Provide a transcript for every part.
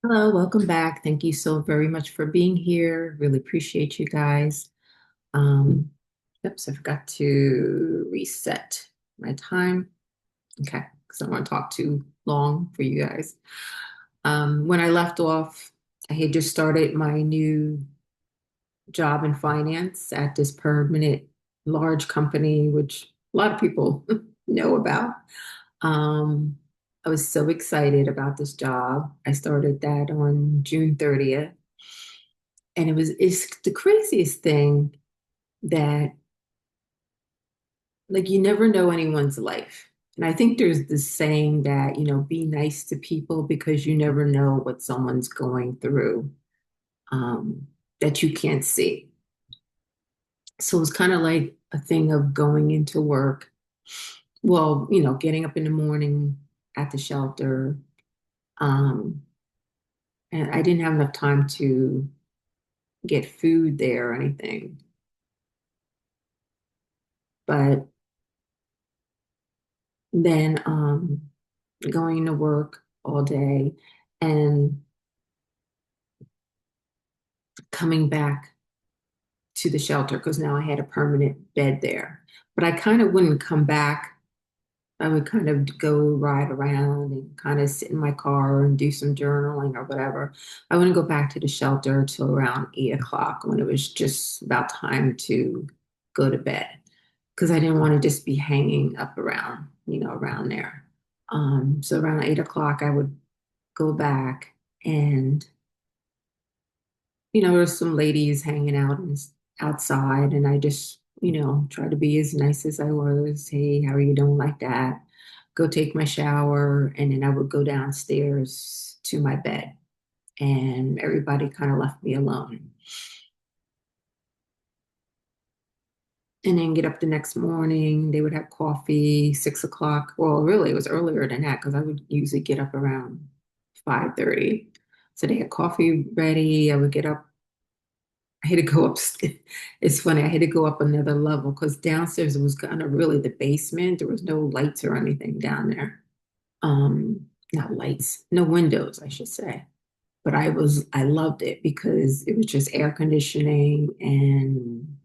Hello, welcome back. Thank you so very much for being here. Really appreciate you guys. Um, Oops, I forgot to reset my time. Okay, because I don't want to talk too long for you guys. When I left off, I had just started my new job in finance at this permanent large company, which a lot of people know about. Um, I was so excited about this job. I started that on June 30th. And it's the craziest thing that like you never know anyone's life. And I think there's this saying that, be nice to people because you never know what someone's going through um, that you can't see. So it's kind of like a thing of going into work. Well, getting up in the morning at the shelter. Um, and I didn't have enough time to get food there or anything. But then going to work all day and coming back to the shelter because now I had a permanent bed there. But I kind of wouldn't come back. I would kind of go ride around and kind of sit in my car and do some journaling or whatever. I wouldn't go back to the shelter till around 8 o'clock when it was just about time to go to bed because I didn't want to just be hanging up around, around there. So around 8 o'clock, I would go back and there's some ladies hanging out and outside, and I just, try to be as nice as I was. Hey, how are you doing? Like that. Go take my shower, and then I would go downstairs to my bed, and everybody kind of left me alone. And then get up the next morning. They would have coffee, 6 o'clock. Well, really, it was earlier than that because I would usually get up around 5:30. So they had coffee ready. I would get up. I had to go up. It's funny. I had to go up another level because downstairs it was kind of really the basement. There was no lights or anything down there. Not lights, no windows, I should say. But I loved it because it was just air conditioning and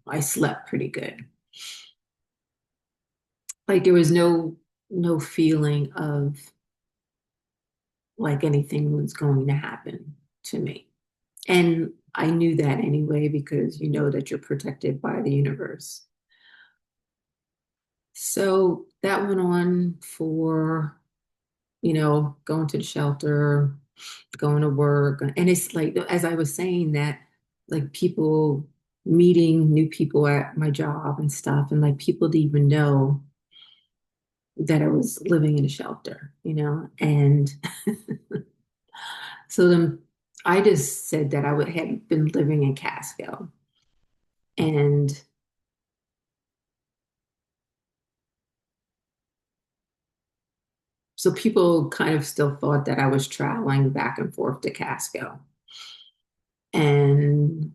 I slept pretty good. Like there was no feeling of like anything was going to happen to me. And I knew that anyway because you know that you're protected by the universe. So that went on for, going to the shelter, going to work. And it's like, as I was saying that, like people meeting new people at my job and stuff, and like people didn't even know that I was living in a shelter, And so then I just said that had been living in Casco. And so people kind of still thought that I was traveling back and forth to Casco. And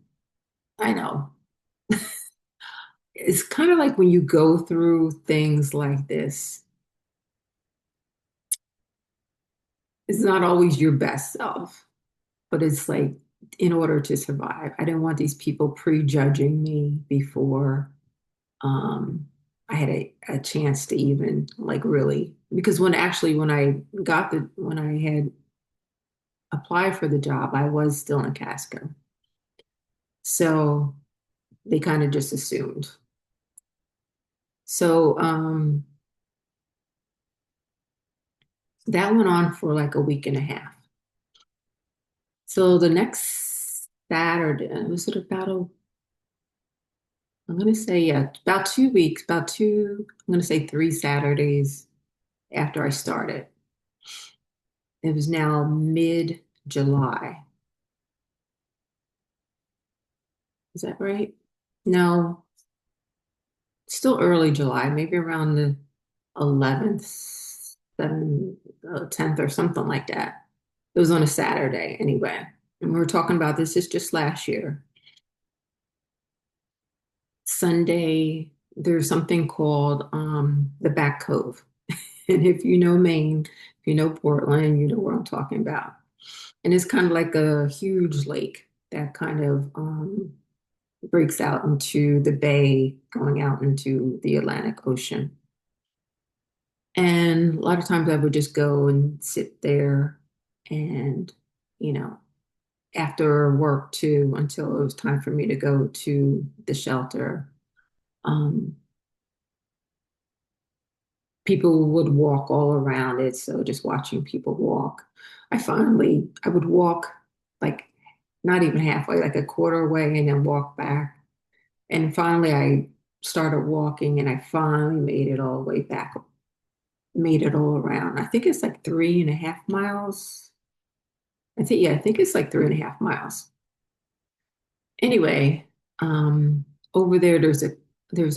I know it's kind of like when you go through things like this, it's not always your best self, but it's like in order to survive. I didn't want these people prejudging me before I had a chance to even like really, because when I had applied for the job, I was still in Casco. So they kind of just assumed. So that went on for like a week and a half. So the next Saturday, was it about I'm going to say, yeah, about 2 weeks, I'm going to say 3 Saturdays after I started. It was now mid-July. Is that right? No, still early July, maybe around the 11th, 10th or something like that. It was on a Saturday anyway. And we were talking about this is just last year. Sunday, there's something called the Back Cove. And if you know Maine, if you know Portland, you know what I'm talking about. And it's kind of like a huge lake that kind of breaks out into the bay, going out into the Atlantic Ocean. And a lot of times I would just go and sit there and, you know, after work too, until it was time for me to go to the shelter. Um, People would walk all around it. So just watching people walk, I would walk like not even halfway, like a quarter way, and then walk back. And finally, I started walking and I finally made it all the way back, made it all around. I think it's like 3.5 miles. I think it's like 3.5 miles. Anyway, over there, there's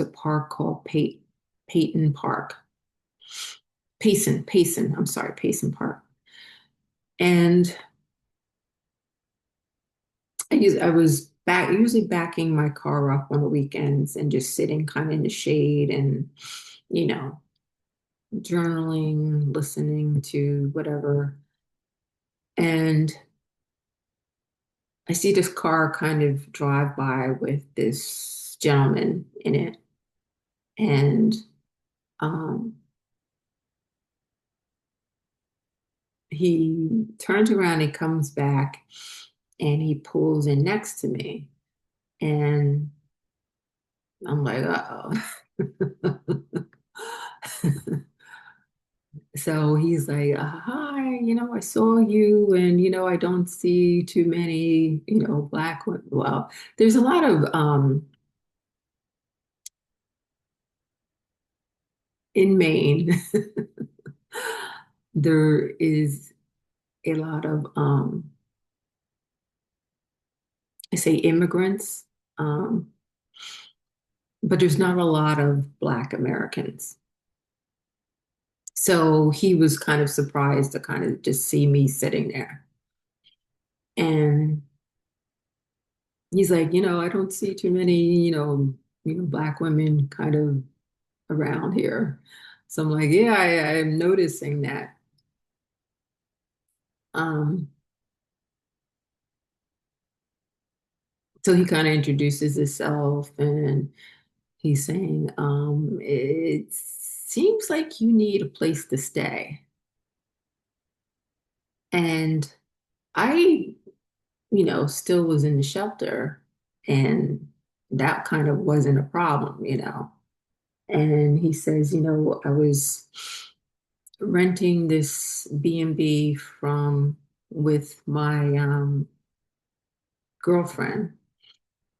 a park called Peyton Park. Payson, I'm sorry, Payson Park. And I was usually backing my car up on the weekends and just sitting kind of in the shade and, you know, journaling, listening to whatever. And I see this car kind of drive by with this gentleman in it. And um, he turns around, he comes back, and he pulls in next to me. And I'm like, uh-oh. So he's like, hi, I saw you, and, I don't see too many, black women. Well, there's a lot of, in Maine, there is a lot of, I say immigrants, um, but there's not a lot of Black Americans. So he was kind of surprised to kind of just see me sitting there. And he's like, I don't see too many, Black women kind of around here. So I'm like, yeah, I'm noticing that. Um, so he kind of introduces himself and he's saying, it seems like you need a place to stay. And I, still was in the shelter and that kind of wasn't a problem. And he says, I was renting this B&B from with my girlfriend,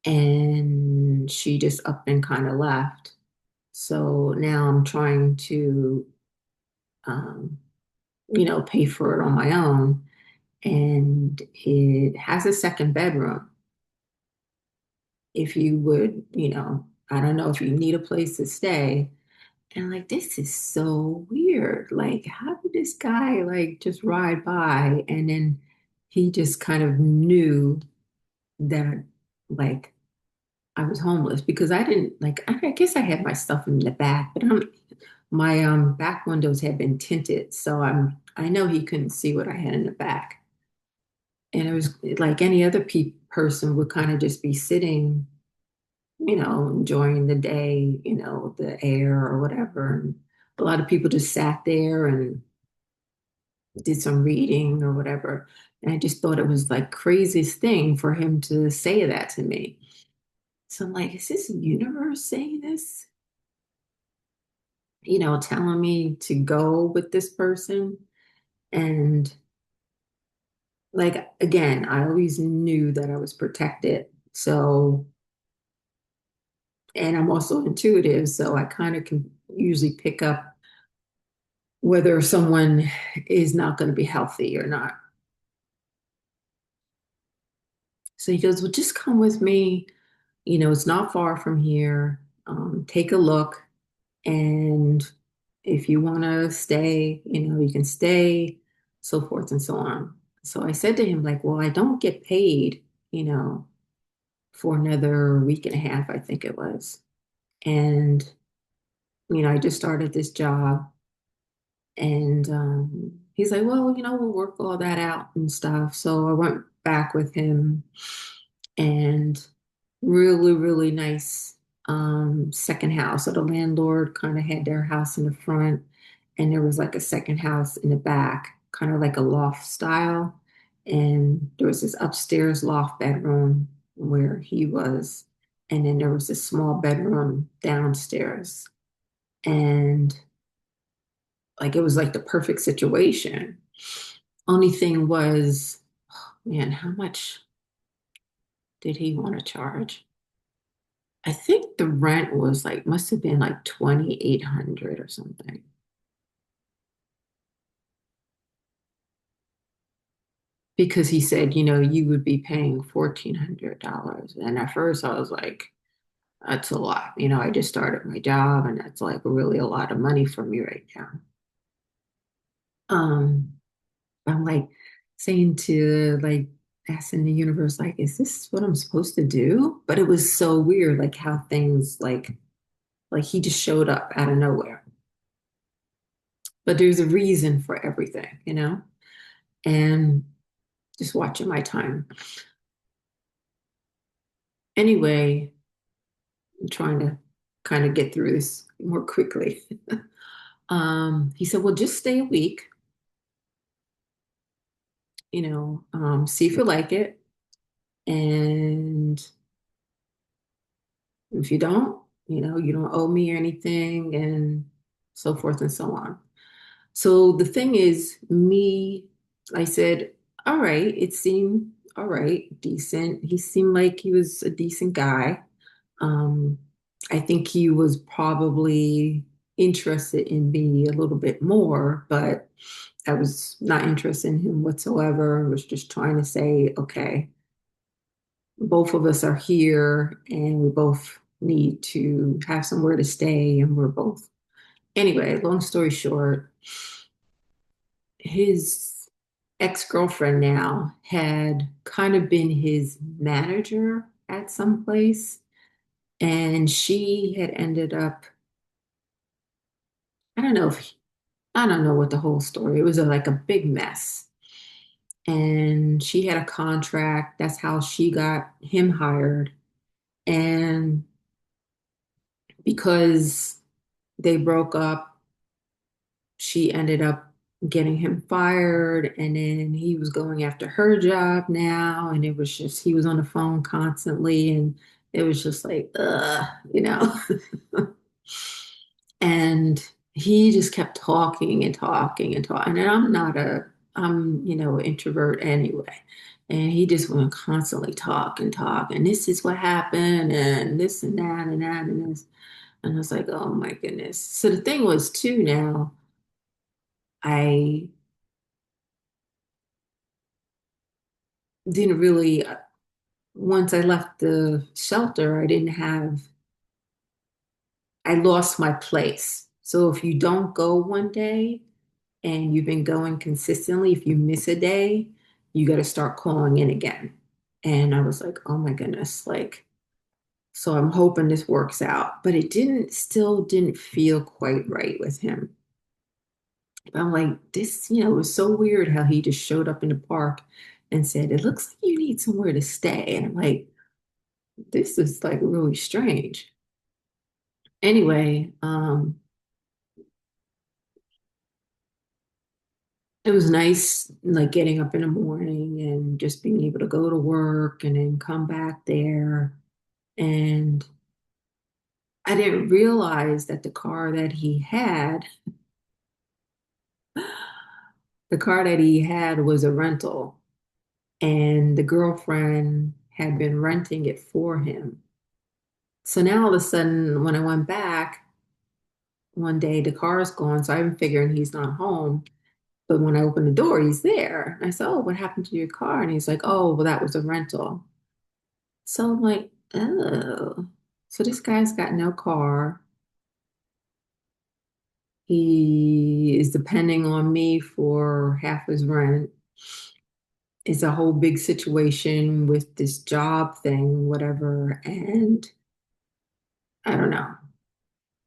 and she just up and kind of left. So now I'm trying to, um, pay for it on my own. And it has a second bedroom. If you would, I don't know if you need a place to stay. And like, this is so weird. Like, how did this guy like just ride by and then he just kind of knew that like I was homeless because I didn't like I guess I had my stuff in the back, but my back windows had been tinted, so I know he couldn't see what I had in the back. And it was like any other person would kind of just be sitting, enjoying the day, the air or whatever. And a lot of people just sat there and did some reading or whatever. And I just thought it was like craziest thing for him to say that to me. So I'm like, is this universe saying this? Telling me to go with this person. And like, again, I always knew that I was protected. So, and I'm also intuitive. So I kind of can usually pick up whether someone is not going to be healthy or not. So he goes, well, just come with me. It's not far from here. Take a look. And if you want to stay, you can stay, so forth and so on. So I said to him, like, well, I don't get paid, for another week and a half, I think it was. And, I just started this job. And he's like, well, we'll work all that out and stuff. So I went back with him and really, really nice second house. So the landlord kind of had their house in the front, and there was like a second house in the back, kind of like a loft style. And there was this upstairs loft bedroom where he was, and then there was a small bedroom downstairs. And like it was like the perfect situation. Only thing was, man, how much did he want to charge? I think the rent was like, must have been like 2,800 or something. Because he said, you would be paying $1,400. And at first I was like, that's a lot. I just started my job and that's like really a lot of money for me right now. Um, I'm like saying to like asking the universe, like, is this what I'm supposed to do? But it was so weird, like how things like he just showed up out of nowhere. But there's a reason for everything. And just watching my time. Anyway, I'm trying to kind of get through this more quickly. He said, well, just stay a week, see if you like it. And if you don't, you don't owe me anything and so forth and so on. So the thing is, I said, all right, it seemed all right, decent. He seemed like he was a decent guy. Um, I think he was probably interested in me a little bit more, but I was not interested in him whatsoever. I was just trying to say, okay, both of us are here and we both need to have somewhere to stay, and we're both. Anyway, long story short, his ex-girlfriend now had kind of been his manager at some place, and she had ended up, I don't know if I don't know what the whole story. It was like a big mess. And she had a contract. That's how she got him hired. And because they broke up, she ended up getting him fired. And then he was going after her job now. And it was just, he was on the phone constantly. And it was just like, you know. And he just kept talking and talking and talking. And I'm introvert anyway. And he just went constantly talk and talk. And this is what happened, and this and that and that and this. And I was like, oh my goodness. So the thing was, too, now, I didn't really, once I left the shelter, I lost my place. So if you don't go one day, and you've been going consistently, if you miss a day, you got to start calling in again. And I was like, oh my goodness, like, so I'm hoping this works out. But still didn't feel quite right with him. I'm like, this, it was so weird how he just showed up in the park and said, it looks like you need somewhere to stay. And I'm like, this is like really strange. Anyway, it was nice, like getting up in the morning and just being able to go to work and then come back there. And I didn't realize that the car that he had was a rental, and the girlfriend had been renting it for him. So now all of a sudden, when I went back one day, the car is gone. So I'm figuring he's not home. But when I opened the door, he's there. I said, oh, what happened to your car? And he's like, oh, well, that was a rental. So I'm like, oh, so this guy's got no car. He is depending on me for half his rent. It's a whole big situation with this job thing, whatever. And I don't know.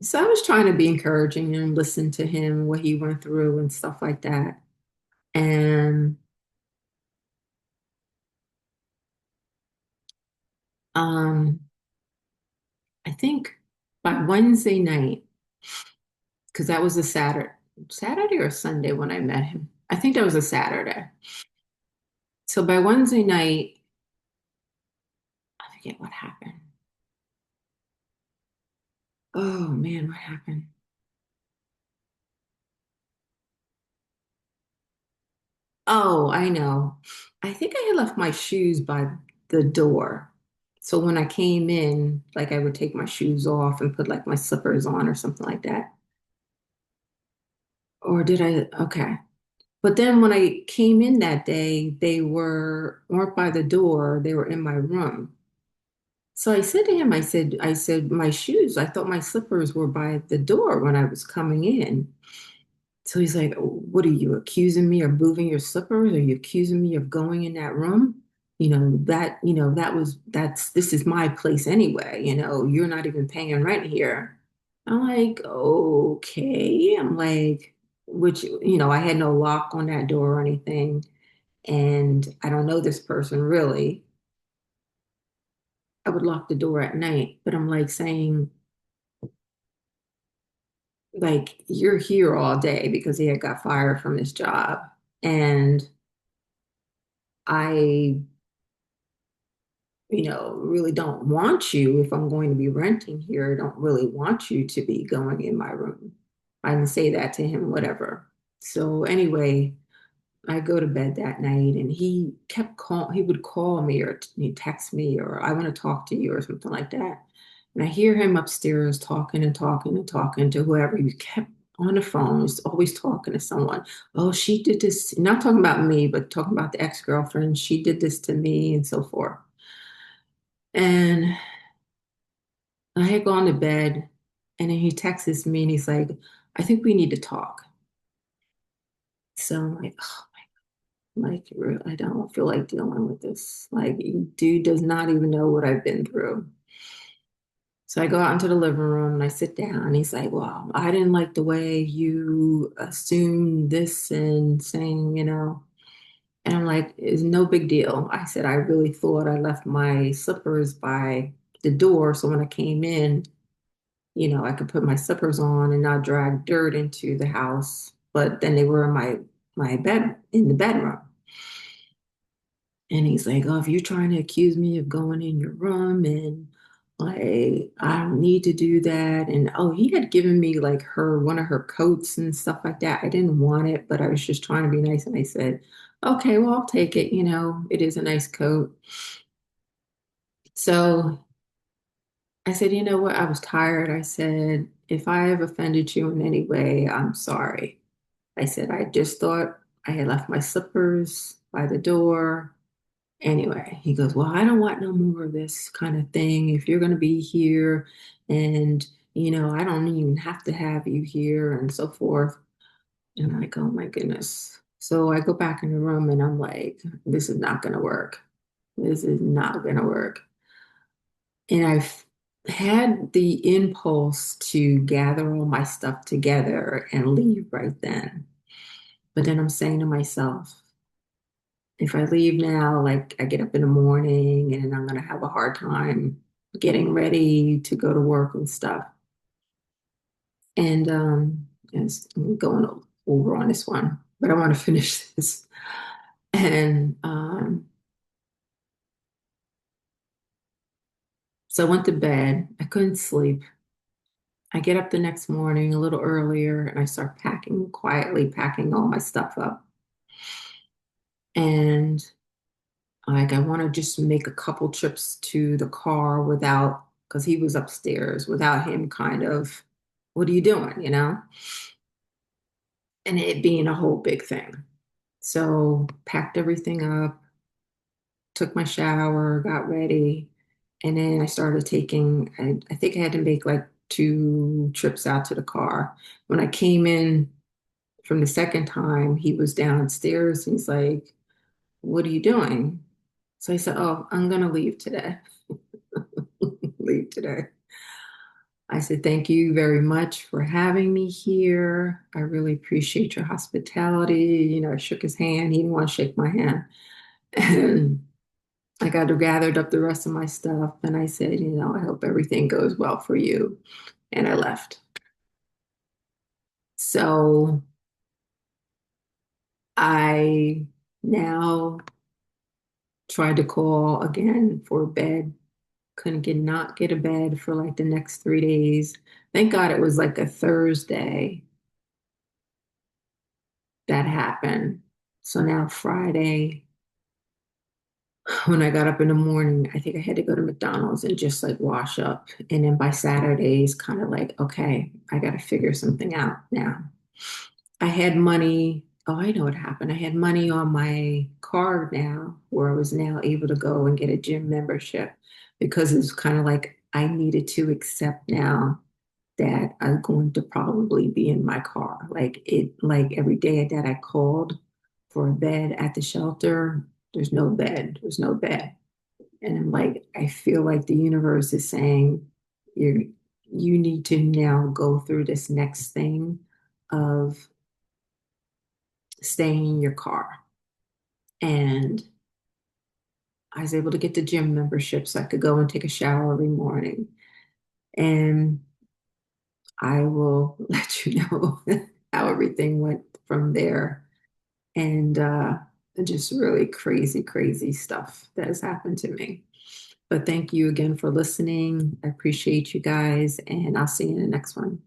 So I was trying to be encouraging and listen to him, what he went through and stuff like that. And um, I think by Wednesday night, because that was a Saturday or Sunday when I met him. I think that was a Saturday. So by Wednesday night, I forget what happened. Oh man, what happened? Oh, I know. I think I had left my shoes by the door. So when I came in, like I would take my shoes off and put like my slippers on or something like that. Or did I? Okay. But then when I came in that day, they weren't by the door, they were in my room. So I said to him, I said, my shoes, I thought my slippers were by the door when I was coming in. So he's like, what are you accusing me of moving your slippers? Are you accusing me of going in that room? This is my place anyway. You're not even paying rent here. I'm like, okay. I'm like, I had no lock on that door or anything. And I don't know this person really. I would lock the door at night, but I'm like saying, like, you're here all day because he had got fired from his job. And I, really don't want you, if I'm going to be renting here, I don't really want you to be going in my room. I didn't say that to him, whatever. So anyway, I go to bed that night and he would call me or he'd text me or I want to talk to you or something like that. And I hear him upstairs talking and talking and talking to whoever. He kept on the phone, was always talking to someone. Oh, she did this, not talking about me, but talking about the ex-girlfriend. She did this to me and so forth. And I had gone to bed and then he texts me and he's like, I think we need to talk. So I'm like, oh, like, I don't feel like dealing with this. Like, dude does not even know what I've been through. So I go out into the living room and I sit down. And he's like, well, I didn't like the way you assumed this and saying, and I'm like, it's no big deal. I said, I really thought I left my slippers by the door. So when I came in, I could put my slippers on and not drag dirt into the house. But then they were in my bed in the bedroom. And he's like, oh, if you're trying to accuse me of going in your room and like I don't need to do that. And oh, he had given me like one of her coats and stuff like that. I didn't want it, but I was just trying to be nice. And I said, okay, well, I'll take it. It is a nice coat. So I said, you know what? I was tired. I said, if I have offended you in any way, I'm sorry. I said, I just thought I had left my slippers by the door. Anyway, he goes, well, I don't want no more of this kind of thing. If you're going to be here and, I don't even have to have you here and so forth. And I'm like, oh my goodness. So I go back in the room and I'm like, this is not going to work. This is not going to work. And I've had the impulse to gather all my stuff together and leave right then. But then I'm saying to myself, if I leave now, like I get up in the morning and I'm going to have a hard time getting ready to go to work and stuff. And yes, I'm going over on this one, but I want to finish this. And so I went to bed. I couldn't sleep. I get up the next morning a little earlier and I start packing quietly, packing all my stuff up. And like I want to just make a couple trips to the car without, because he was upstairs, without him kind of, what are you doing, And it being a whole big thing. So packed everything up, took my shower, got ready, and then I started I think I had to make like 2 trips out to the car. When I came in from the second time, he was downstairs. He's like, what are you doing? So I said, oh, I'm going to leave today. Leave today. I said, thank you very much for having me here. I really appreciate your hospitality. I shook his hand. He didn't want to shake my hand. And I got gathered up the rest of my stuff. And I said, I hope everything goes well for you. And I left. So I now tried to call again for a bed. Couldn't not get a bed for like the next 3 days. Thank God it was like a Thursday that happened. So now Friday, when I got up in the morning, I think I had to go to McDonald's and just like wash up. And then by Saturdays, kind of like, okay, I got to figure something out now. I had money. Oh, I know what happened. I had money on my card now where I was now able to go and get a gym membership because it's kind of like I needed to accept now that I'm going to probably be in my car. Like every day that I called for a bed at the shelter, there's no bed. There's no bed. And I'm like, I feel like the universe is saying, you need to now go through this next thing of staying in your car. And I was able to get the gym membership so I could go and take a shower every morning. And I will let you know how everything went from there. And just really crazy, crazy stuff that has happened to me. But thank you again for listening. I appreciate you guys, and I'll see you in the next one.